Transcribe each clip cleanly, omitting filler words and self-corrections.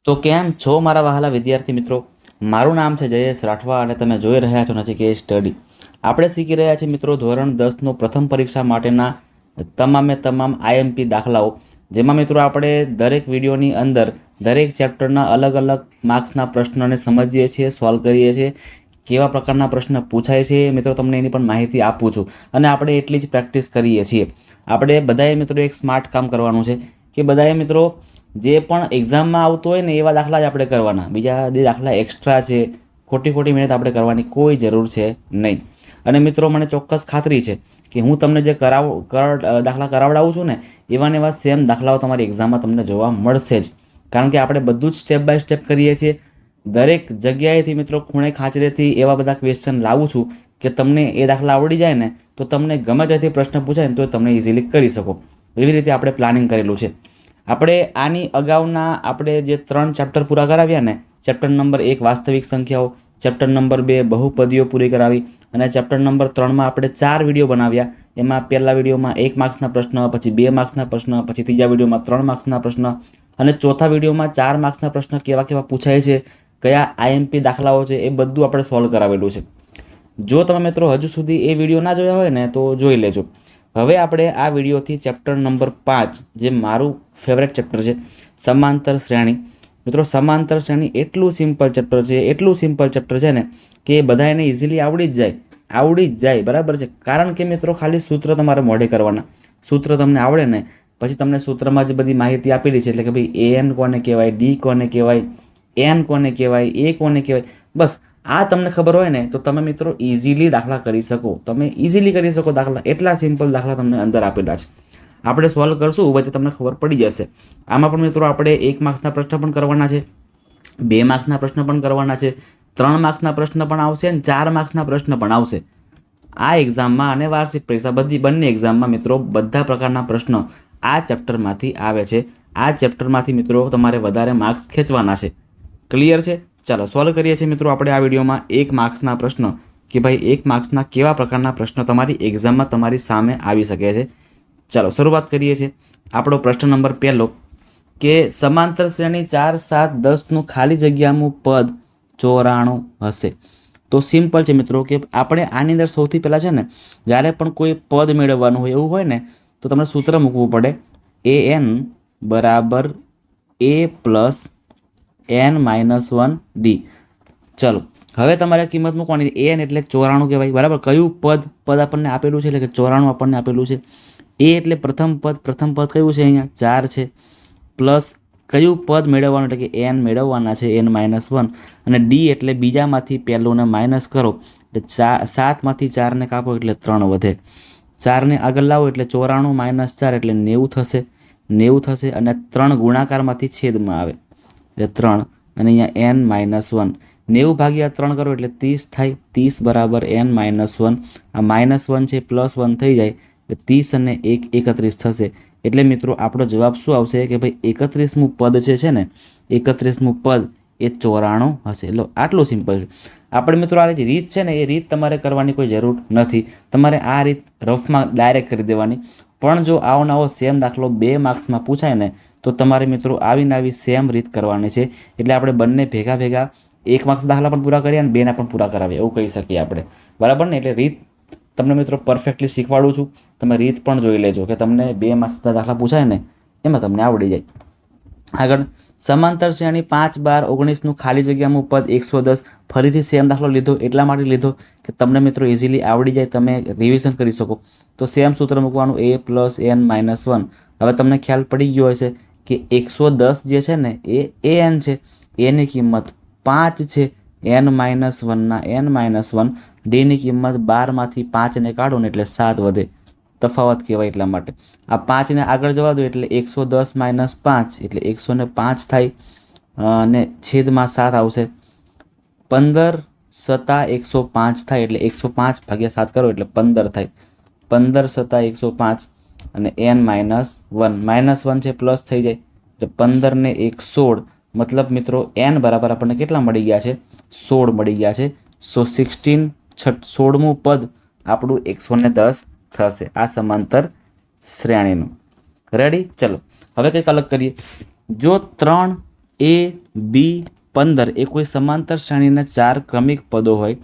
તો કેમ છો મારા વહાલા વિદ્યાર્થી મિત્રો? મારું નામ છે જયેશ રાઠવા અને તમે જોઈ રહ્યા છો નચિકેત સ્ટડી. આપણે શીખી રહ્યા છીએ મિત્રો ધોરણ 10નો પ્રથમ પરીક્ષા માટેના તમામે તમામ આઈએમપી દાખલાઓ, જેમાં મિત્રો આપણે દરેક વિડીયોની અંદર દરેક ચેપ્ટરના અલગ અલગ માર્ક્સના પ્રશ્નોને સમજીએ છીએ, સોલ્વ કરીએ છીએ. કેવા પ્રકારના પ્રશ્ન પૂછાય છે મિત્રો તમને એની પણ માહિતી આપું છું અને આપણે એટલી જ પ્રેક્ટિસ કરીએ છીએ. આપણે બધાએ મિત્રો એક સ્માર્ટ કામ કરવાનું છે કે બધાએ મિત્રો જે પણ એક્ઝામમાં આવતું હોય ને એવા દાખલા જ આપણે કરવાના. બીજા જે દાખલા એક્સ્ટ્રા છે, ખોટી ખોટી મહેનત આપણે કરવાની કોઈ જરૂર છે નહીં. અને મિત્રો મને ચોક્કસ ખાતરી છે કે હું તમને જે દાખલા કરાવડાવું છું ને એવા ને એવા સેમ દાખલાઓ તમારી એક્ઝામમાં તમને જોવા મળશે જ. કારણ કે આપણે બધું જ સ્ટેપ બાય સ્ટેપ કરીએ છીએ. દરેક જગ્યાએથી મિત્રો ખૂણે ખાંચરેથી એવા બધા ક્વેશ્ચન લાવું છું કે તમને એ દાખલા આવડી જાય ને તો તમને ગમે ત્યાંથી પ્રશ્ન પૂછાય ને તો તમે ઇઝીલી કરી શકો. એવી રીતે આપણે પ્લાનિંગ કરેલું છે. આપણે આની અગાઉના આપણે જે 3 ચેપ્ટર પૂરા કરાવ્યા ને, ચેપ્ટર નંબર 1 વાસ્તવિક સંખ્યાઓ, ચેપ્ટર નંબર 2 બહુપદીઓ પૂરી કરાવી અને ચેપ્ટર નંબર 3માં આપણે 4 વિડીયો બનાવ્યા. એમાં પહેલા વિડીયોમાં 1 માર્ક્સના પ્રશ્ન, પછી 2 માર્ક્સના પ્રશ્ન, પછી ત્રીજા વિડીયોમાં 3 માર્ક્સના પ્રશ્ન અને ચોથા વિડીયોમાં 4 માર્ક્સના પ્રશ્ન કેવા કેવા પૂછાય છે, કયા આઈએમપી દાખલાઓ છે, એ બધું આપણે સોલ્વ કરાવેલું છે. જો તમે મિત્રો હજુ સુધી એ વિડીયો ના જોયા હોય ને તો જોઈ લેજો. હવે આપણે આ વિડીયોથી ચેપ્ટર નંબર 5, જે મારું ફેવરેટ ચેપ્ટર છે, સમાંતર શ્રેણી. મિત્રો સમાંતર શ્રેણી એટલું સિમ્પલ ચેપ્ટર છે ને કે બધા એને ઇઝીલી આવડી જ જાય. બરાબર છે. કારણ કે મિત્રો ખાલી સૂત્ર તમારે મોઢે કરવાના. સૂત્ર તમને આવડે ને પછી તમને સૂત્રમાં જ બધી માહિતી આપેલી છે, એટલે કે ભાઈ એન કોને કહેવાય, ડી કોને કહેવાય, એન કોને કહેવાય, એ કોને કહેવાય, બસ આ તમને ખબર હોય ને તો તમે મિત્રો ઇઝીલી દાખલા કરી શકો. દાખલા. એટલા સિમ્પલ દાખલા તમને અંદર આપેલા છે. આપણે સોલ્વ કરશું પછી તમને ખબર પડી જશે. આમાં પણ મિત્રો આપણે 1 માર્ક્સના પ્રશ્ન પણ કરવાના છે, 2 માર્ક્સના પ્રશ્ન પણ કરવાના છે, 3 માર્ક્સના પ્રશ્ન પણ આવશે અને 4 માર્ક્સના પ્રશ્ન પણ આવશે. આ એક્ઝામમાં અને વાર્ષિક પરીક્ષા બંને એક્ઝામમાં મિત્રો બધા પ્રકારના પ્રશ્નો આ ચેપ્ટરમાંથી આવે છે. આ ચેપ્ટરમાંથી મિત્રો તમારે વધારે માર્ક્સ ખેંચવાના છે. ક્લિયર છે? ચાલો સોલ્વ કરીએ છીએ મિત્રો આપણે આ વિડીયોમાં 1 માર્ક્સના પ્રશ્ન કે ભાઈ 1 માર્ક્સના કેવા પ્રકારના પ્રશ્નો તમારી એક્ઝામમાં તમારી સામે આવી શકે છે. ચાલો શરૂઆત કરીએ છીએ. આપણો પ્રશ્ન નંબર 1 કે સમાંતર શ્રેણી 4, 7, 10નું ખાલી જગ્યાનું પદ 94 હશે. તો સિમ્પલ છે મિત્રો કે આપણે આની અંદર સૌથી પહેલાં છે ને જ્યારે પણ કોઈ પદ મેળવવાનું હોય એવું હોય ને તો તમારે સૂત્ર મૂકવું પડે. an બરાબર a પ્લસ n-1 d. ચલો હવે તમારે કિંમત મૂકવાની. an એટલે 94 કહેવાય. બરાબર. કયું પદ આપણને આપેલું છે, એટલે કે 94 આપણને આપેલું છે. a એટલે પ્રથમ પદ કયું છે? અહીંયા 4 છે. પ્લસ કયું પદ મેળવવાનું, એટલે કે n મેળવવાના છે, n-1. અને d એટલે બીજામાંથી પહેલુંને માઇનસ કરો એટલે 7માંથી 4ને કાપો એટલે 3 વધે. 4ને આગળ લાવો એટલે 94 - 4 એટલે 90 થશે અને 3 ગુણાકારમાંથી છેદમાં આવે એટલે 3 અને અહીંયા n-1. 90 / 3 કરો એટલે 30 થાય. 30 બરાબર n-1. આ -1 છે +1 થઈ જાય એટલે 30 અને 1 31 થશે. એટલે મિત્રો આપણો જવાબ શું આવશે કે ભાઈ 31મું પદ છે ને 31મું પદ એ 94 હશે. એટલે આટલું સિમ્પલ છે. આપણે મિત્રો આ જે રીત છે ને એ રીત તમારે કરવાની કોઈ જરૂર નથી. તમારે આ રીત રફમાં ડાયરેક્ટ કરી દેવાની. પણ જો આવો નવો સેમ દાખલો 2 માર્ક્સમાં પૂછાય ને તો તમારે મિત્રો આવી સેમ રીત કરવાની છે. એટલે આપણે બંને ભેગા 1 માર્ક્સ દાખલા પણ પૂરા કરીએ અને 2ના પણ પૂરા કરાવીએ એવું કહી શકીએ આપણે. બરાબર ને? એટલે રીત તમને મિત્રો પરફેક્ટલી શીખવાડું છું. તમે રીત પણ જોઈ લેજો કે તમને 2 માર્ક્સના દાખલા પૂછાય ને એમાં તમને આવડી જાય. આગળ સમાંતર શ્રેણી 5, 12, 19નું ખાલી જગ્યાનું પદ 110. ફરીથી સેમ દાખલો લીધો એટલા માટે લીધો કે તમને મિત્રો ઇઝીલી આવડી જાય, તમે રિવિઝન કરી શકો. તો સેમ સૂત્ર મૂકવાનું a પ્લસ n-1. હવે તમને ખ્યાલ પડી ગયો હશે કે 110 જે છે ને એ an છે, એની કિંમત 5 છે, n-1 ડીની કિંમત 12માંથી 5ને કાઢો ને એટલે 7 વધે. તફાવત કહેવાય એટલા માટે. આ 5ને આગળ જવા દો એટલે 110 - 5 એટલે 105 થાય અને છેદમાં 7 આવશે. 15 + 105 થાય એટલે 105 / 7 કરો એટલે 15 થાય. 15 + 105 અને n-1 છે પ્લસ થઈ જાય એટલે 15 ને 1 16. મતલબ મિત્રો n બરાબર આપણને કેટલા મળી ગયા છે? 16 મળી ગયા છે. સો 16મું પદ આપણું 110 થશે આ સમાંતર શ્રેણીનું. રેડી? ચલો હવે કંઈક અલગ કરીએ. જો 3 એ બી 15 એ કોઈ સમાંતર શ્રેણીના 4 ક્રમિક પદો હોય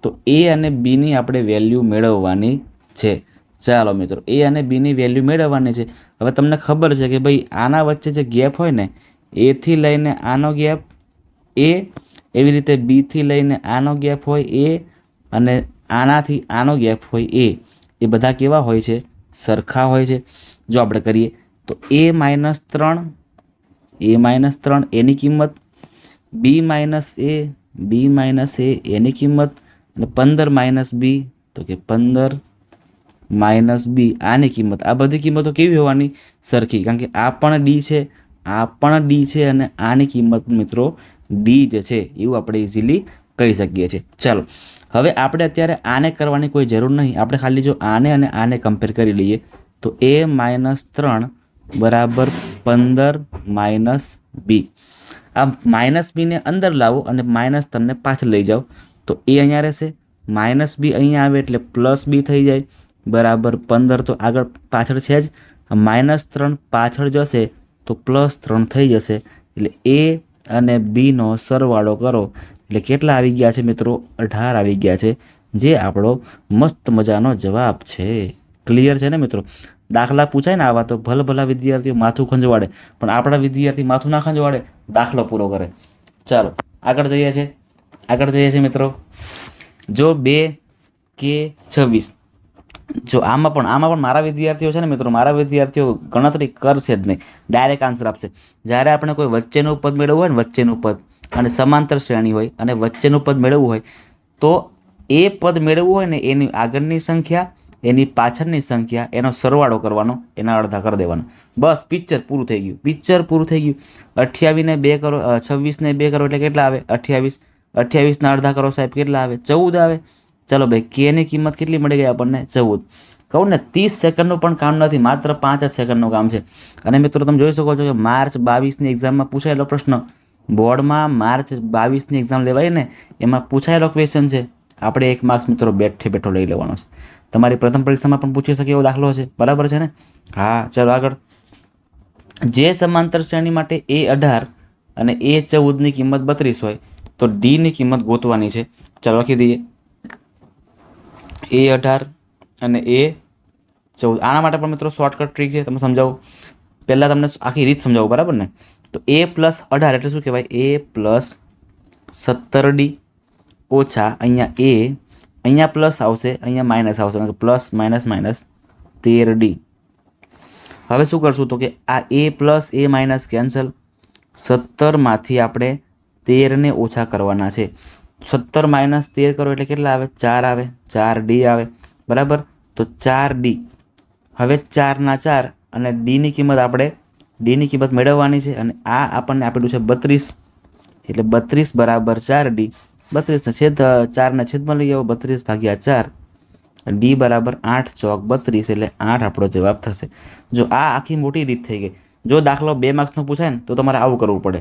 તો એ અને બીની આપણે વેલ્યુ મેળવવાની છે. ચાલો મિત્રો, એ અને બીની વેલ્યુ મેળવવાની છે. હવે તમને ખબર છે કે ભાઈ આના વચ્ચે જે ગેપ હોય ને, એથી લઈને આનો ગેપ એ, એવી રીતે બીથી લઈને આનો ગેપ હોય એ, અને આનાથી આનો ગેપ હોય એ બધા કેવા હોય છે? સરખા હોય છે. જો આપણે કરીએ તો a-3 એની કિંમત, b માઇનસ એ એની કિંમત, અને 15 બી તો કે 15 બી આની કિંમત. આ બધી કિંમતો કેવી હોવાની? સરખી. કારણ કે આ પણ ડી છે, આ પણ ડી છે, અને આની કિંમત મિત્રો ડી જ છે, એવું આપણે ઇઝીલી કહી શકીએ છીએ. ચાલો, હવે આપણે અત્યારે આને કરવાની કોઈ જરૂર નહીં. આપણે ખાલી જો આને અને આને કમ્પેર કરી લઈએ તો a-3 બરાબર 15 બી. આ માઇનસ બીને અંદર લાવો અને માઇનસ તમને પાછળ લઈ જાઓ તો એ અહીંયા રહેશે, માઇનસ બી અહીંયા આવે એટલે પ્લસ બી થઈ જાય, બરાબર 15 તો આગળ પાછળ છે જ, -3 પાછળ જશે તો +3 થઈ જશે. એટલે એ અને બીનો સરવાળો કરો એટલે કેટલા આવી ગયા છે મિત્રો? 18 આવી ગયા છે, જે આપણો મસ્ત મજાનો જવાબ છે. ક્લિયર છે ને મિત્રો? દાખલા પૂછાય ને આવા તો ભલા વિદ્યાર્થીઓ માથું ખંજવાડે, પણ આપણા વિદ્યાર્થી માથું ના ખંજવાડે, દાખલો પૂરો કરે. ચાલો આગળ જઈએ છીએ મિત્રો. જો 2k26, જો આમાં પણ મારા વિદ્યાર્થીઓ છે ને મિત્રો, મારા વિદ્યાર્થીઓ ગણતરી કરશે જ નહીં, ડાયરેક્ટ આન્સર આપશે. જ્યારે આપણે કોઈ વચ્ચેનું પદ મેળવવું હોય ને, વચ્ચેનું પદ અને સમાંતર શ્રેણી હોય અને વચ્ચેનું પદ મેળવવું હોય તો એ પદ મેળવવું હોય ને એની આગળની સંખ્યા, એની પાછળની સંખ્યા, એનો સરવાળો કરવાનો, એના અડધા કરી દેવાનો. બસ પિક્ચર પૂરું થઈ ગયું. 28 ને 2 કરો, 26 ને 2 કરો એટલે કેટલા આવે? 28. 28 ના અડધા કરો સાહેબ, કેટલા આવે? 14 આવે. ચલો ભાઈ, કે ની કિંમત કેટલી મળી ગઈ આપણને? 14. કહું ને 30 સેકન્ડનું પણ કામ નથી, માત્ર 5 જ સેકન્ડનું કામ છે. અને મિત્રો તમે જોઈ શકો છો કે માર્ચ 22ની એક્ઝામમાં પૂછાયેલો પ્રશ્ન, બોર્ડમાં માર્ચ 22ની એક્ઝામ લેવાય ને એમાં પૂછાયેલો ક્વેશ્ચન છે. આપણે 1 માર્ક્સ મિત્રો બેઠો લઈ લેવાનો છે. તમારી પ્રથમ પરીક્ષામાં પણ પૂછી શકે એવો દાખલો છે, બરાબર છે ને? હા, ચલો આગળ. જે સમાંતર શ્રેણી માટે a18 અને a14ની કિંમત 32 હોય તો ડીની કિંમત ગોતવાની છે. ચાલો લખી દઈએ, a18 અને a14. આના માટે પણ મિત્રો શોર્ટકટ ટ્રીક છે, તમને સમજાવું. પહેલાં તમને આખી રીત સમજાવું, બરાબર ને? તો a+18 એટલે શું કહેવાય? a+17d ઓછા અહીંયા અહીંયા પ્લસ આવશે, અહીંયા માઇનસ આવશે, પ્લસ માઇનસ -13d. હવે શું કરશું તો કે આ a plus a minus cancel. 17માંથી આપણે 13ને ઓછા કરવાના છે. 17 - 13 કરો એટલે કેટલા આવે? 4 આવે, 4d આવે, બરાબર? તો 4d. હવે 4 ના 4 અને ડીની કિંમત મેળવવાની છે, અને આ આપણને આપેલું છે 32, એટલે 32 બરાબર 4d. 4ના છેદમાં લઈ આવો, 32/4, ડી બરાબર 8 ચોક 32, એટલે 8 આપણો જવાબ થશે. જો આ આખી મોટી રીત થઈ ગઈ. જો દાખલો 2 માર્ક્સનો પૂછાય ને તો તમારે આવું કરવું પડે.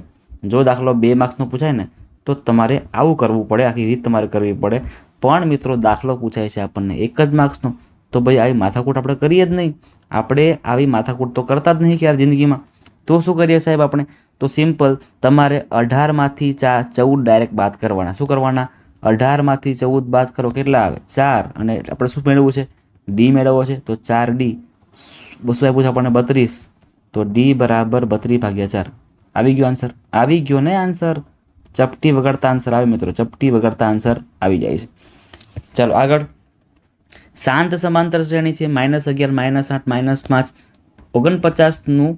આખી રીત તમારે કરવી પડે. પણ મિત્રો દાખલો પૂછાય છે આપણને 1 જ માર્ક્સનો, તો ભાઈ આવી માથાકૂટ આપણે કરીએ જ નહીં. આપણે આવી માથાકૂટ તો કરતા જ નહીં કે યાર જિંદગીમાં. તો શું કરીએ સાહેબ આપણે? તો સિમ્પલ, તમારે 18માંથી 14 ડાયરેક્ટ બાદ કરવાના. શું કરવાના? 18માંથી 14 બાદ કરો, કેટલા આવે? 4. અને આપણે શું મેળવવું છે? ડી મેળવવો છે, તો 4d. શું આપ્યું છે આપણને? 32. તો ડી બરાબર 32/4. આવી ગયો આન્સર? આવી ગયો ને આન્સર? ચપટી વગાડતા આન્સર આવે મિત્રો, ચપટી વગાડતા આન્સર આવી જાય છે. ચાલો આગળ. શાંત સમાંતર શ્રેણી છે, -11, -8, -5, 49નું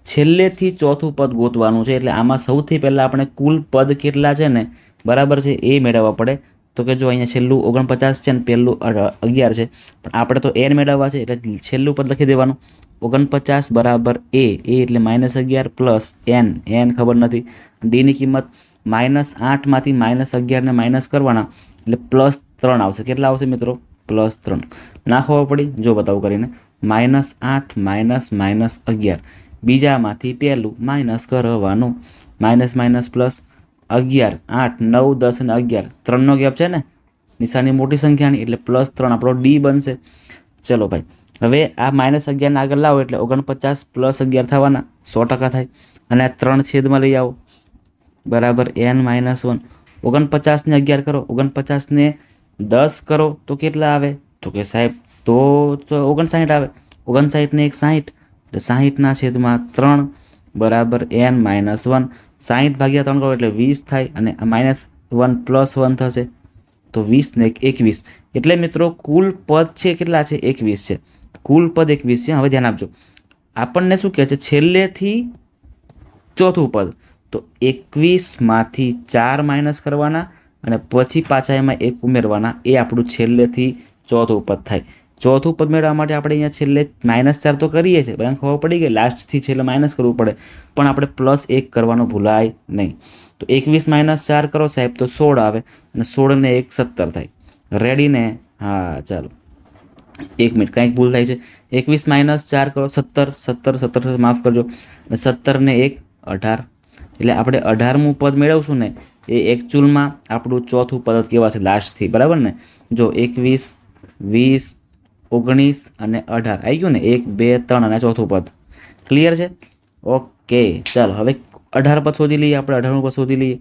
છેલ્લેથી ચોથું પદ ગોતવાનું છે. એટલે આમાં સૌથી પહેલાં આપણે કુલ પદ કેટલા છે ને, બરાબર છે, એ મેળવવા પડે. તો કે જો અહીંયા છેલ્લું 49 છે ને પહેલું 11 છે, પણ આપણે તો n મેળવવા છે એટલે છેલ્લું પદ લખી દેવાનું. 49 બરાબર a એટલે -11 પ્લસ n ખબર નથી. ડીની કિંમત -8માંથી -11ને માઇનસ કરવાના એટલે +3 આવશે. કેટલા આવશે મિત્રો? +3. ના ખબર પડી? જો બતાવું કરીને, -8 -11, બીજામાંથી પહેલું માઇનસ કરવાનું, માઇનસ પ્લસ 11, 8, 9, 10 અને 11, 3નો ગેપ છે ને, નિશાની મોટી સંખ્યાની, એટલે +3 આપણો ડી બનશે. ચલો ભાઈ, હવે આ -11 આગળ લાવો એટલે 49 + 11 થવાના, 100% થાય. અને આ 3 છેદમાં લઈ આવો બરાબર n-1. 49 ને 11 કરો, 49 ને 10 કરો તો કેટલા આવે? તો કે સાહેબ તો 59 આવે. 59 ને 1 60, એટલે 60/3 બરાબર n-1. 60/3 કરો એટલે 20 થાય, અને -1 + 1 થશે તો 20 ને 1 21. એટલે મિત્રો કુલ પદ છે કેટલા છે? 21 છે. કુલ પદ 21 છે. હવે ધ્યાન આપજો, આપણને શું કહે છે? છેલ્લેથી ચોથું પદ. તો 21માંથી 4 માઇનસ કરવાના અને પછી પાછા એમાં 1 ઉમેરવાના, એ આપણું છેલ્લેથી ચોથું પદ થાય. ચોથું પદ મેળવવા માટે આપણે અહીંયા છેલ્લે -4 તો કરીએ છીએ, બધાને ખબર પડી ગઈ, લાસ્ટથી છેલ્લે માઇનસ કરવું પડે, પણ આપણે +1 કરવાનું ભૂલાય નહીં. તો 21 - 4 કરો સાહેબ તો 16 આવે, અને 16 ને 1 17 થાય. રેડી ને? હા ચાલો, 1 મિનિટ, કંઈક ભૂલ થાય છે. 21 - 4 કરો 17, 17 17 માફ કરજો, અને 17 ને 1 18. એટલે આપણે 18મું પદ મેળવશું ને, એ એકચ્યુઅલમાં આપણું ચોથું પદ કહેવાશે લાસ્ટથી, બરાબર ને? જો 21 20 19 અને 18 આવી ગયું ને, 1 2 3 અને ચોથું પદ. ક્લિયર છે? ઓકે ચાલો, હવે 18 પદ શોધી લઈએ આપણે. 18મું પદ શોધી લઈએ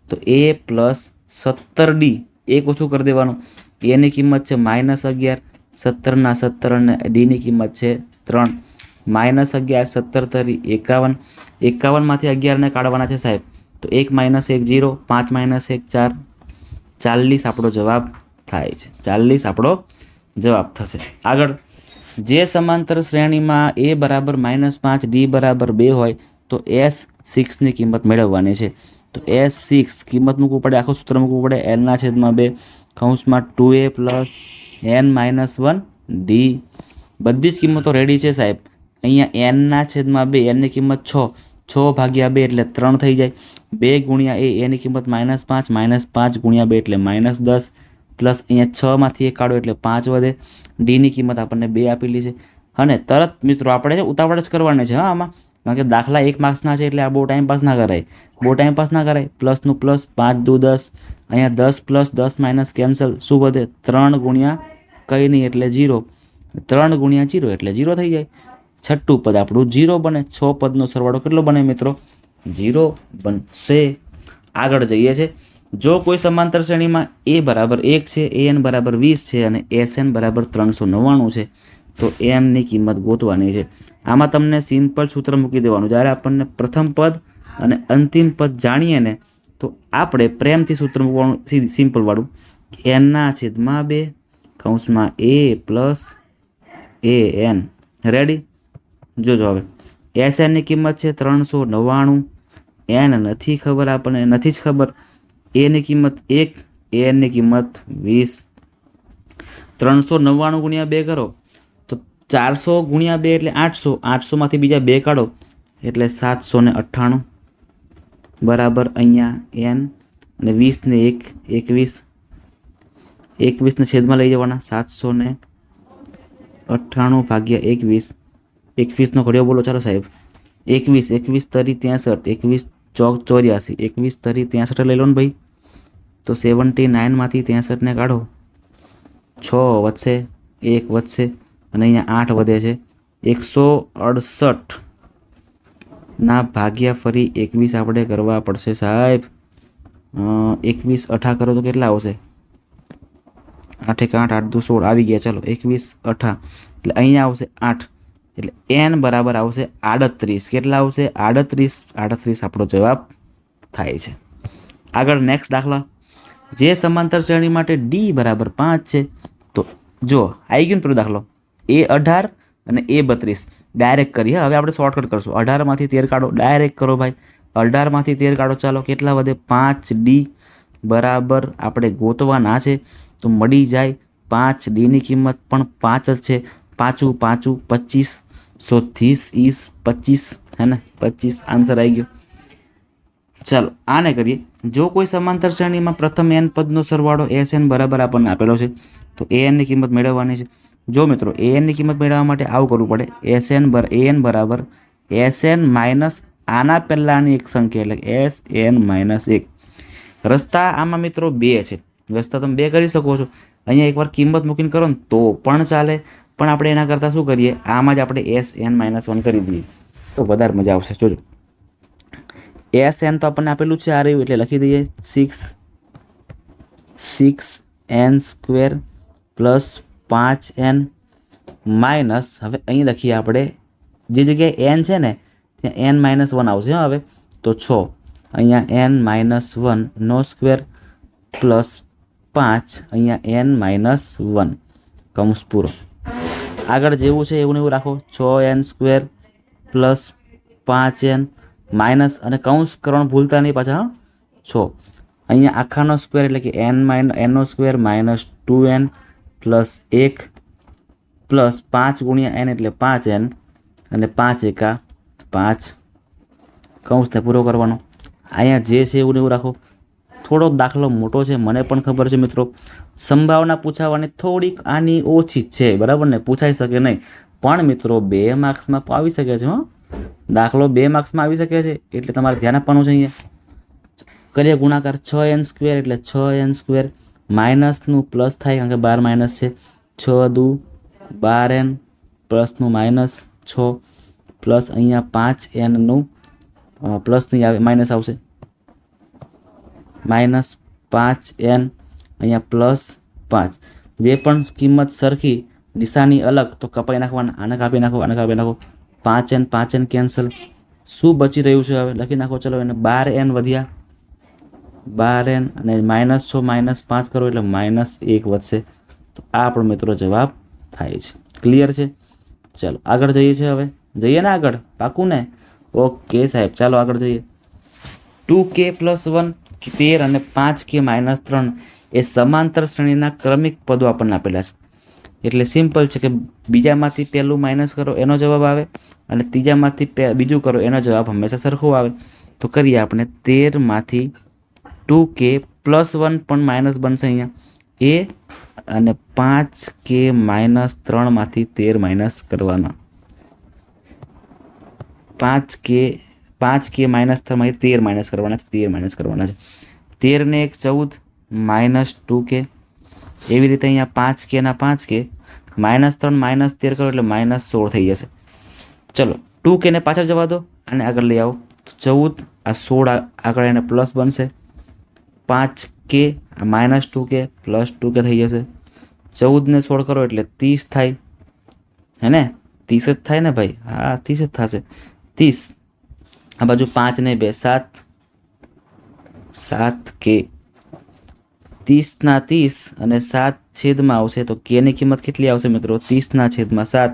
તો a + 17d, 1 ઓછું કરી દેવાનું. એની કિંમત છે -11, 17 ના 17 અને ડીની કિંમત છે 3. -11 17 તરી 51, 51માંથી 11ને કાઢવાના છે સાહેબ, તો 1 - 1 0, 5 - 1 4, 40 આપણો જવાબ થાય છે. 40 આપણો જવાબ થશે. આગળ, જે સમાંતર શ્રેણીમાં a બરાબર -5 d બરાબર 2 હોય તો S6ની કિંમત મેળવવાની છે. તો S6 કિંમત મૂકવું પડે, આખું સૂત્ર મૂકવું પડે, l/2 કૌંસમાં 2a + n-1 d. બધી જ કિંમતો રેડી છે સાહેબ. અહીંયા n/2, nની કિંમત 6, 6/2 એટલે 3 થઈ જાય. 2 ગુણ્યા એની કિંમત -5, -5 ગુણ્યા 2 એટલે -10, પ્લસ અહીંયા 6માંથી 1 કાઢો એટલે 5 વધે. ડીની કિંમત આપણને 2 આપેલી છે. અને તરત મિત્રો આપણે ઉતાવળ જ કરવાની છે. હા, આમાં કારણ કે દાખલા 1 માર્ક્સના છે, એટલે આ બહુ ટાઈમપાસ ના કરાય, પ્લસનું પ્લસ, 5 દુ 10, અહીંયા 10 + 10 - કેન્સલ, શું વધે? 3 ગુણ્યા કંઈ નહીં એટલે 0, 3 ગુણ્યા 0 એટલે 0 થઈ જાય. છઠ્ઠું પદ આપણું 0 બને. 6 પદનો સરવાળો કેટલો બને મિત્રો? 0 બનશે. આગળ જઈએ છે. જો કોઈ સમાંતર શ્રેણીમાં a બરાબર 1 છે, an બરાબર 20 છે અને sn બરાબર 399 છે, તો nની કિંમત ગોતવાની છે. આમાં તમને સિમ્પલ સૂત્ર મૂકી દેવાનું. જ્યારે આપણને પ્રથમ પદ અને અંતિમ પદ જાણીએ ને, તો આપણે પ્રેમથી સૂત્ર મૂકવાનું, સિમ્પલ વાળું, n/2 કૌંસમાં a + an. રેડી? જોજો હવે, SNની કિંમત છે 399, n નથી ખબર, આપણને નથી જ ખબર. એની કિંમત 1, anની કિંમત 20. 399 ગુણ્યા 2 કરો તો 400 ગુણ્યા 2 એટલે 800, 800માંથી બીજા 2 કાઢો એટલે 798 બરાબર અહીંયા n, અને 20 ને 1 21, 21ને છેદમાં લઈ જવાના. 798/21, 21નો ઘડિયો બોલો ચાલો સાહેબ. 21 21 તરી 63, 21 ચોક 84, 21 તરી 63 લઈ લો ને ભાઈ. તો 79માંથી 63ને કાઢો, 6 વધશે, 1 વધશે, અને અહીંયા 8 વધે છે. 168 ના ભાગ્યા ફરી 21 આપણે કરવા પડશે સાહેબ. 21 8 કરો તો કેટલા આવશે? 8 1 8, 8 2 16 આવી ગયા. ચાલો 21 8 એટલે અહીંયા આવશે 8, એટલે n બરાબર આવશે 38. કેટલા આવશે? 38 આપણો જવાબ થાય છે. આગળ નેક્સ્ટ દાખલા. જે સમાંતર શ્રેણી માટે d બરાબર 5 છે, તો જો આવી ગયું ને પેલો દાખલો, a18 અને a32 ડાયરેક્ટ કરીએ. હવે આપણે શોર્ટકટ કરશું. 18માંથી 13 કાઢો, ડાયરેક્ટ કરો ભાઈ. 18માંથી 13 કાઢો, ચાલો કેટલા વધે? 5d બરાબર આપણે ગોતવાના છે, તો મળી જાય 5dની કિંમત પણ 5 જ છે. 5 5 25, સો ધીસ ઇઝ 25, હે ને? 25 આન્સર આવી ગયો. ચાલો આને કરીએ. જો કોઈ સમાંતર શ્રેણીમાં પ્રથમ n પદનો સરવાળો sn બરાબર આપણને આપેલો છે, તો anની કિંમત મેળવવાની છે. જો મિત્રો anની કિંમત મેળવવા માટે આવું કરવું પડે, an બરાબર sn માઇનસ આના પહેલાંની એક સંખ્યા, એટલે sn-1. રસ્તા આમાં મિત્રો 2 છે. રસ્તા તમે 2 કરી શકો છો. અહીંયા એકવાર કિંમત મૂકીને કરો ને તો પણ ચાલે, પણ આપણે એના કરતાં શું કરીએ, આમાં જ આપણે sn-1 કરી દઈએ તો વધારે મજા આવશે. જોજો, એસ એન તો આપણને આપેલું છે આ રહ્યું એટલે લખી દઈએ 6n² પ્લસ 5n માઇનસ, હવે અહીં લખીએ આપણે જે જગ્યાએ એન છે ને ત્યાં n-1 આવશે હવે તો 6, અહીંયા n-1 પ્લસ 5, અહીંયા n-1 કૌંસ પૂરો. આગળ જેવું છે એવું ને એવું રાખો. 6n² પ્લસ 5n માઇનસ, અને કૌંસ કરવાનું ભૂલતા નહીં પાછા, હા 6, અહીંયા આખાનો સ્ક્વેર એટલે કે n² minus 2n plus 1 plus 5 ગુણ્યા n એટલે 5n અને 5 એકા 5 કૌંસને પૂરો કરવાનો. અહીંયા જે છે એવું ને એવું રાખો. થોડો દાખલો મોટો છે મને પણ ખબર છે મિત્રો, સંભાવના પૂછાવાની થોડીક આની ઓછી છે, બરાબર ને, પૂછાઈ શકે નહીં, પણ મિત્રો 2 માર્ક્સમાં આવી શકે છે. દાખલો 2 માર્ક્સમાં આવી શકે છે એટલે તમારે ધ્યાન આપવાનું છે. અહીંયા કરીએ ગુણાકાર. 6n² એટલે 6n² માઇનસનું પ્લસ થાય કારણ કે 12 માઇનસ છે. 6 દુ 12n પ્લસનું માઇનસ 6 પ્લસ અહીંયા 5nનું પ્લસ નહીં આવે માઇનસ આવશે, માઇનસ 5n અહીંયા પ્લસ 5. જે પણ કિંમત સરખી નિશાની અલગ તો કપાઈ નાખવાના, આને કાપી નાખો, આને કાપી નાખો. 5n cancel. શું બચી રહ્યું છે હવે લખી નાખો. ચલો એને 12n વધ્યા, 12n અને -6 -5 કરો એટલે -1 વધશે. તો આ આપણો મિત્રો જવાબ થાય છે. ક્લિયર છે? ચાલો આગળ જઈએ છીએ. હવે જઈએ ને આગળ, પાકું ને? ઓકે સાહેબ, ચાલો આગળ જઈએ. 2k + 1 13 અને 5k - 3 એ સમાંતર શ્રેણીના ક્રમિક પદો આપણને આપેલા છે. એટલે સિમ્પલ છે કે બીજામાંથી પહેલું માઇનસ કરો એનો જવાબ આવે અને ત્રીજામાંથી બીજું કરો એનો જવાબ હંમેશા સરખો આવે. તો કરીએ આપણે. 13માંથી 2k + 1 પણ માઇનસ બનશે અહીંયા એ, અને 5k - 3માંથી 13 માઇનસ કરવાના. 5k - 3માંથી 13 માઇનસ કરવાના છે, 13 માઇનસ કરવાના છે. 13 ને 1 14 -2k. એવી રીતે અહીંયા 5k ના 5k -3 -13 કરો એટલે -16 થઈ જશે. ચલો 2k ને પાછળ જવા દો અને આગળ લઈ આવો. 14 આ 16 આગળ એને પ્લસ બનશે. 5k -2k + 2k થઈ જશે. 14 ને 16 કરો એટલે 30 થાય, હે ને? 30 જ થાય ને ભાઈ? હા 30 જ થશે. 30 આ બાજુ 5 ને 2 7k. 30 ના 30 અને 7 છેદમાં આવશે તો k ની કિંમત કેટલી આવશે મિત્રો? 30 ના છેદમાં 7.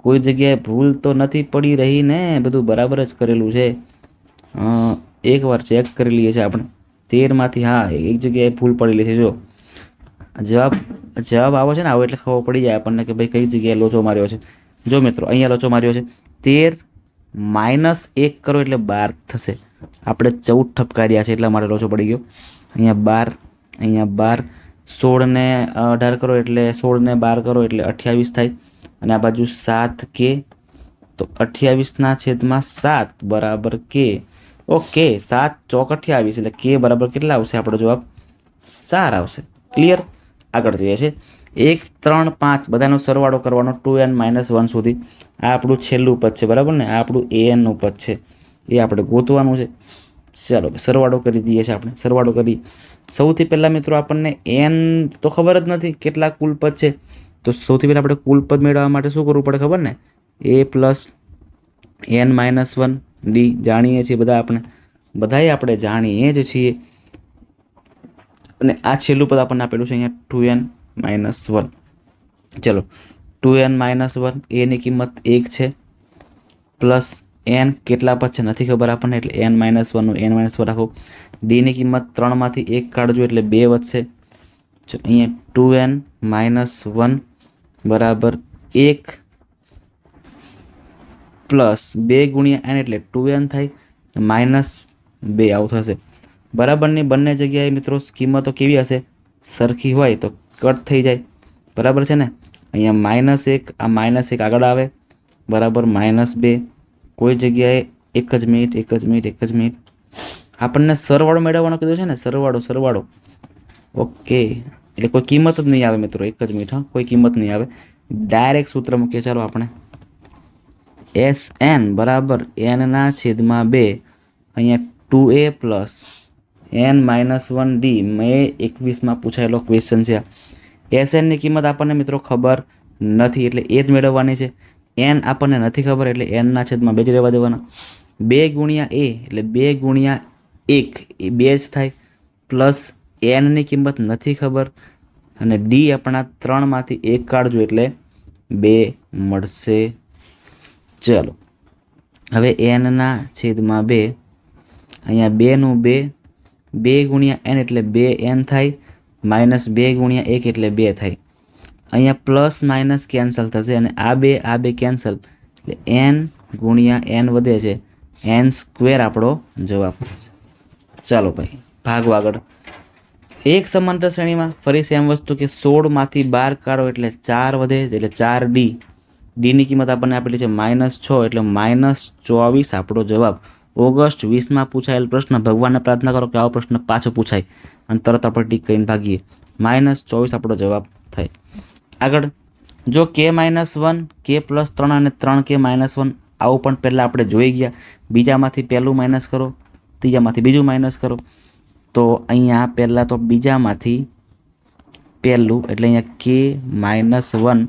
કોઈ જગ્યાએ ભૂલ તો નથી પડી રહી ને? બધું બરાબર જ કરેલું છે. એકવાર ચેક કરી લઈએ છીએ આપણે. 13માંથી હા એક જગ્યાએ ભૂલ પડેલી છે. જો જવાબ આવો છે ને, આવો એટલે ખબર પડી જાય આપણને કે ભાઈ કઈ જગ્યાએ લોચો માર્યો છે. જો મિત્રો અહીંયા લોચો માર્યો છે. 13 -1 કરો એટલે 12 થશે. આપણે 14 ઠપકાર્યા છે એટલા માટે લોચો પડી ગયો. અહીંયા 12, અહીંયા 12. 16 ને 18 કરો એટલે 16 ને 12 કરો એટલે 28 થાય. અને આ બાજુ 7k તો 28 ના છેદમાં 7 બરાબર k. ઓકે 7 ચોક 28 એટલે k બરાબર કેટલા આવશે? આપણો જવાબ 4 આવશે. ક્લિયર? આગળ જોઈએ છે. 1 3 5 બધાનો સરવાળો કરવાનો 2n - 1 સુધી. આ આપણું છેલ્લું પદ છે, બરાબર ને? આ આપણું an નું પદ છે, એ આપણે ગોતવાનું છે. ચાલો સરવાળો કરી દઈએ છીએ આપણે. સરવાળો કરી. સૌથી પહેલાં મિત્રો આપણને n તો ખબર જ નથી કેટલા કુલ પદ છે, તો સૌથી પહેલાં આપણે કુલ પદ મેળવવા માટે શું કરવું પડે ખબર ને? a + n - 1 d જાણીએ છીએ બધા, બધાએ આપણે જાણીએ જ છીએ. અને આ છેલ્લું પદ આપણને આપેલું છે અહીંયા 2n - 1. ચલો 2n - 1 a ની કિંમત 1 છે, પ્લસ n કેટલા પદ છે નથી ખબર આપણને એટલે n - 1 નું n - 1 રાખો. d ની કિંમત 3માંથી 1 કાઢજો એટલે 2 વધશે. અહીંયા 2n - 1 બરાબર 1 પ્લસ 2 ગુણ્યા n એટલે 2n થાય, -2 આવું થશે. બરાબરની બંને જગ્યાએ મિત્રો કિંમતો કેવી હશે? સરખી હોય તો કટ થઈ જાય, બરાબર છે ને? અહીંયા -1 આ -1 આગળ આવે, બરાબર -2. કોઈ જગ્યાએ એક જ મિનિટ આપણને સરવાળો મેળવવાનો કીધું છે ને? સરવાળો. ઓકે એટલે કોઈ કિંમત જ નહીં આવે મિત્રો. એક જ મિનિટ, હા, કોઈ કિંમત નહીં આવે. ડાયરેક્ટ સૂત્ર મૂકીએ ચાલો આપણે. Sn બરાબર n ના છેદમાં 2. અહીંયા 2a પ્લસ n-1d મે 21માં પૂછાયેલો ક્વેશ્ચન છે. એસએનની કિંમત આપણને મિત્રો ખબર નથી એટલે એ જ મેળવવાની છે. એન આપણને નથી ખબર એટલે એનના છેદમાં 2 જ રહેવા દેવાના. 2 ગુણ્યા એ એટલે 2 ગુણ્યા 1 એ 2 જ થાય, પ્લસ એનની કિંમત નથી ખબર અને ડી આપણા 3માંથી 1 કાઢજો એટલે 2 મળશે. ચલો હવે એનના છેદમાં 2, અહીંયા 2નું 2, 2 ગુણ્યા એન એટલે 2n થાય, માઇનસ 2 ગુણ્યા 1 એટલે 2 થાય. અહીંયા પ્લસ માઇનસ કેન્સલ થશે અને આ બે કેન્સલ એટલે એન ગુણ્યા એન વધે છે, એન સ્ક્વેર આપણો જવાબ થશે. ચાલો ભાઈ ભાગો આગળ. એક સમાંતર શ્રેણીમાં ફરી સેમ વસ્તુ કે 16માંથી 12 કાઢો એટલે 4 વધે એટલે 4d. ડીની કિંમત આપણને આપેલી છે -6 એટલે -24 આપણો જવાબ. ઓગસ્ટ 20માં પૂછાયેલ પ્રશ્ન, ભગવાનને પ્રાર્થના કરો કે આવો પ્રશ્ન પાછો પૂછાય અને તરત આપણે ટીક કરીને ભાગીએ. -24 આપણો જવાબ થાય. આગળ જો k-1, k+3 અને 3k-1 આવું પણ પહેલાં આપણે જોઈ ગયા. બીજામાંથી પહેલું માઇનસ કરો, ત્રીજામાંથી બીજું માઇનસ કરો. તો અહીંયા પહેલાં તો બીજામાંથી પહેલું એટલે અહીંયા k-1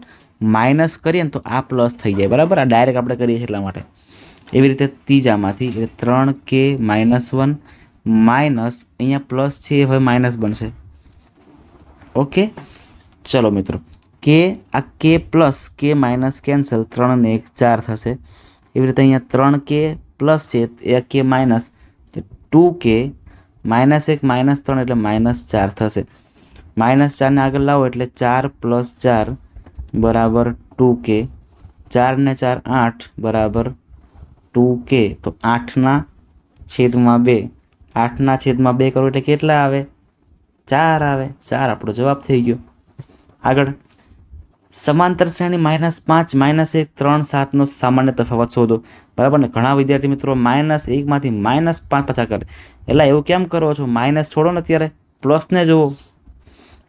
માઇનસ કરીએ ને તો આ પ્લસ થઈ જાય, બરાબર. આ ડાયરેક્ટ આપણે કરીએ છીએ એટલા માટે. એવી રીતે ત્રીજામાંથી એટલે 3k-1 માઇનસ અહીંયા પ્લસ છે હવે માઇનસ બનશે. ઓકે ચલો મિત્રો, આ k plus k minus cancel, 3 ને 1 4 થશે. એવી રીતે અહીંયા 3k પ્લસ છે એ k માઇનસ 2k -1 -3 એટલે -4 થશે. -4ને આગળ લાવો એટલે 4 + 4 બરાબર 2k, 4 ને 4 8 બરાબર 2k. તો 8ના છેદમાં 2, 8ના છેદમાં 2 કરો એટલે કેટલા આવે? 4 આવે. 4 આપણો જવાબ થઈ ગયો. આગળ સમાંતર શ્રેણી -5, -1, 3, 7નો સામાન્ય તફાવત શોધો. બરાબર ને. ઘણા વિદ્યાર્થી મિત્રો -1માંથી -5 પાછા કરે. એટલે એવું કેમ કરો છો? માઇનસ છોડો ને અત્યારે, પ્લસને જુઓ.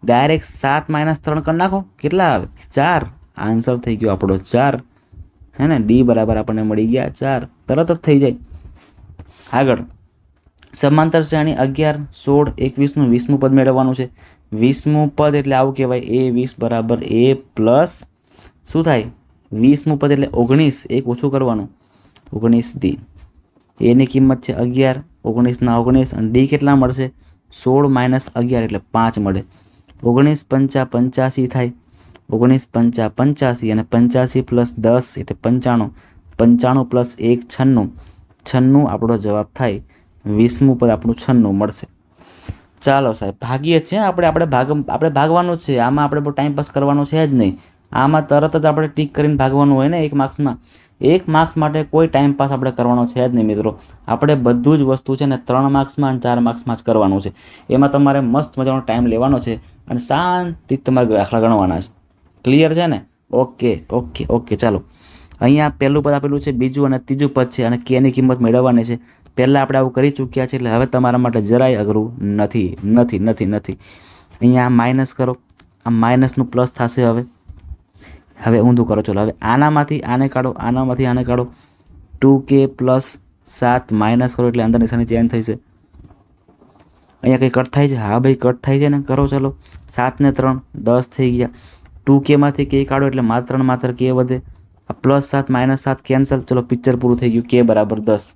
ડાયરેક્ટ 7 - 3 કરી નાખો, કેટલા આવે? 4. આન્સર થઈ ગયો આપણો 4. હે ને. ડી બરાબર આપણને મળી ગયા 4, તરત જ થઈ જાય. આગળ સમાંતર શ્રેણી 11, 16, 21નું 20મું પદ મેળવવાનું છે. 20મું પદ એટલે આવું કહેવાય a20 બરાબર a પ્લસ શું થાય 20મું પદ એટલે 19, 1 ઓછું કરવાનું 19d. એની કિંમત છે 11, 19ના 19 અને ડી કેટલા મળશે? 16 - 11 એટલે 5 મળે. 19 × 5 = 85 થાય. 19 × 5 = 85 અને 85 + 10 એટલે 95. 95 + 1 = 96. 96 આપણો જવાબ થાય. 20મું પદ આપણું 96 મળશે. ચાલો સાહેબ ભાગીએ છે આપણે ભાગવાનું જ છે. આમાં આપણે બહુ ટાઈમ પાસ કરવાનો છે જ નહીં. આમાં તરત જ આપણે ટીક કરીને ભાગવાનું હોય ને 1 માર્ક્સમાં. 1 માર્ક્સ માટે કોઈ ટાઈમ પાસ આપણે કરવાનો છે જ નહીં મિત્રો. આપણે બધું જ વસ્તુ છે ને 3 માર્ક્સમાં અને 4 માર્ક્સમાં જ કરવાનું છે. એમાં તમારે મસ્ત મજાનો ટાઈમ લેવાનો છે અને શાંતિથી તમારે દાખલા ગણવાના છે. ક્લિયર છે ને? ઓકે ચાલો. અહીંયા પહેલું પદ આપેલું છે, બીજું અને ત્રીજું પદ છે અને કેની કિંમત મેળવવાની છે. પહેલાં આપણે આવું કરી ચૂક્યા છે એટલે હવે તમારા માટે જરાય અઘરું નથી. અહીંયા માઇનસ કરો, આ માઇનસનું પ્લસ થશે. હવે ઊંધું કરો. ચલો હવે આનામાંથી આને કાઢો, આનામાંથી આને કાઢો. 2k + 7 માઇનસ કરો એટલે અંદર નિશાની ચેન્જ થઈ છે. અહીંયા કંઈ કટ થાય છે? હા ભાઈ કટ થાય છે ને. કરો ચલો. 7 ને 3 10 થઈ ગયા. 2kમાંથી k કાઢો એટલે માત્ર k વધે. આ +7 -7 કેન્સલ. ચલો પિક્ચર પૂરું થઈ ગયું. k બરાબર 10.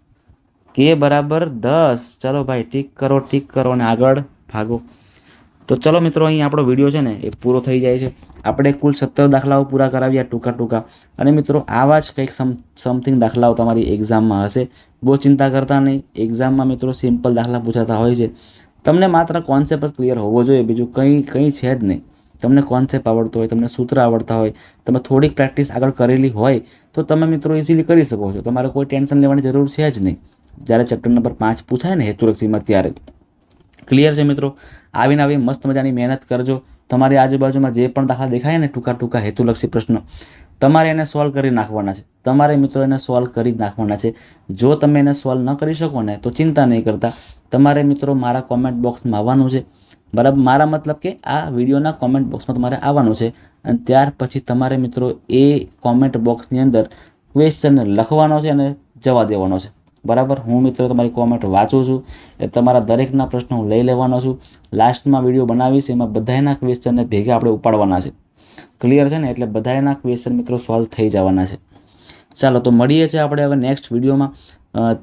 k બરાબર 10. ચલો ભાઈ ટીક કરો અને આગળ ભાગો. તો ચલો મિત્રો અહીં આપણો વિડીયો છે ને એ પૂરો થઈ જાય છે. આપણે કુલ 17 દાખલાઓ પૂરા કરાવ્યા ટૂંકા અને મિત્રો આવા જ કંઈક સમથિંગ દાખલાઓ તમારી એક્ઝામમાં હશે. બહુ ચિંતા કરતા નહીં. એક્ઝામમાં મિત્રો સિમ્પલ દાખલા પૂછાતા હોય છે. તમને માત્ર કોન્સેપ્ટ જ ક્લિયર હોવો જોઈએ, બીજું કંઈ છે જ નહીં. તમને કોન્સેપ્ટ આવડતો હોય, તમને સૂત્ર આવડતા હોય, તમે થોડીક પ્રેક્ટિસ આગળ કરેલી હોય તો તમે મિત્રો ઇઝીલી કરી શકો છો. તમારે કોઈ ટેન્શન લેવાની જરૂર છે જ નહીં. જ્યારે ચેપ્ટર નંબર 5 પૂછાય ને હેતુલક્ષીમાં ત્યારે. ક્લિયર છે મિત્રો? આવી મસ્ત મજાની મહેનત કરજો. તમારી આજુબાજુમાં જે પણ દાખલા દેખાય ને ટૂંકા હેતુલક્ષી પ્રશ્નો, તમારે એને સોલ્વ કરી નાખવાના છે. તમારે મિત્રો એને સોલ્વ કરી જ નાખવાના છે. જો તમે એને સોલ્વ ન કરી શકો ને તો ચિંતા નહીં કરતા. તમારે મિત્રો મારા કોમેન્ટ બોક્સમાં આવવાનું છે. બરાબર? મારા મતલબ કે આ વિડીયોના કોમેન્ટ બોક્સમાં તમારે આવવાનું છે અને ત્યાર પછી તમારે મિત્રો એ કોમેન્ટ બોક્સની અંદર ક્વેશ્ચન લખવાનો છે અને જવા દેવાનો છે. બરાબર. હું મિત્રો તમારી કોમેન્ટ વાંચું છું, એ તમારા દરેકના પ્રશ્નો હું લઈ લેવાનો છું. લાસ્ટમાં વિડીયો બનાવીશ, એમાં બધાયના ક્વેશ્ચનને ભેગા આપણે ઉપાડવાના છે. ક્લિયર છે ને? એટલે બધાયના ક્વેશ્ચન મિત્રો સોલ્વ થઈ જવાના છે. ચાલો તો મળીએ છીએ આપણે હવે નેક્સ્ટ વિડીયોમાં.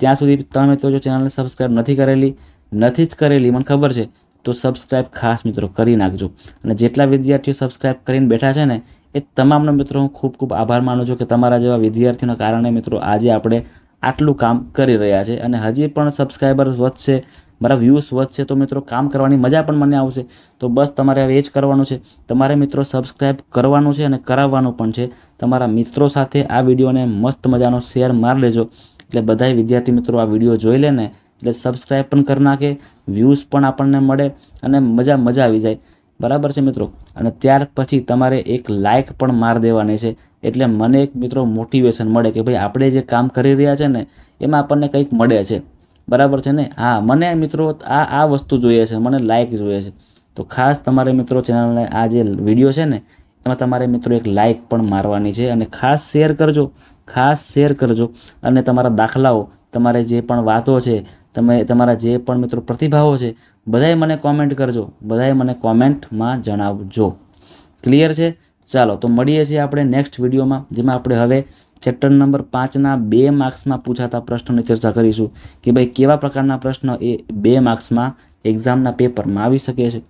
ત્યાં સુધી તમે મિત્રો જો ચેનલને સબસ્ક્રાઈબ નથી જ કરેલી મને ખબર છે, તો સબસ્ક્રાઈબ ખાસ મિત્રો કરી નાખજો. અને જેટલા વિદ્યાર્થીઓ સબસ્ક્રાઈબ કરીને બેઠા છે ને, એ તમામના મિત્રો હું ખૂબ ખૂબ આભાર માનું છું કે તમારા જેવા વિદ્યાર્થીઓના કારણે મિત્રો આજે આપણે આટલું કામ કરી રહ્યા છે. અને હજી પણ સબસ્ક્રાઈબર્સ વધશે, મારા વ્યૂઝ વધશે, તો મિત્રો કામ કરવાની મજા પણ મને આવશે. તો બસ તમારે હવે એ જ કરવાનું છે. તમારે મિત્રો સબસ્ક્રાઈબ કરવાનું છે અને કરાવવાનું પણ છે. તમારા મિત્રો સાથે આ વિડીયોને મસ્ત મજાનો શેર મારી લેજો, એટલે બધાય વિદ્યાર્થી મિત્રો આ વિડીયો જોઈ લે ને, એટલે સબસ્ક્રાઈબ પણ કરી નાખે, વ્યૂઝ પણ આપણને મળે અને મજા આવી જાય. બરાબર છે મિત્રો? અને ત્યાર પછી તમારે એક લાઇક પણ મારી દેવાની છે, એટલે મને એક મિત્રો મોટિવેશન મળે કે ભાઈ આપણે જે કામ કરી રહ્યા છે ને એમાં આપણને કંઈક મળે છે. બરાબર છે ને? હા, મને મિત્રો આ વસ્તુ જોઈએ છે, મને લાઇક જોઈએ છે. તો ખાસ તમારે મિત્રો ચેનલને આ જે વિડીયો છે ને એમાં તમારે મિત્રો એક લાઇક પણ મારવાની છે. અને ખાસ શેર કરજો. અને તમારા દાખલાઓ, તમારે જે પણ વાતો છે, તમારા જે પણ મિત્રો પ્રતિભાવો છે, બધાય મને કોમેન્ટ કરજો, બધાય મને કોમેન્ટમાં જણાવજો. ક્લિયર છે? ચાલો તો મળીએ છીએ આપણે નેક્સ્ટ વિડીયોમાં, જેમાં આપણે હવે ચેપ્ટર નંબર 5ના 2 માર્ક્સમાં પૂછાતા પ્રશ્નોની ચર્ચા કરીશું કે ભાઈ કેવા પ્રકારના પ્રશ્નો એ 2 માર્ક્સમાં એક્ઝામના પેપરમાં આવી શકે છે.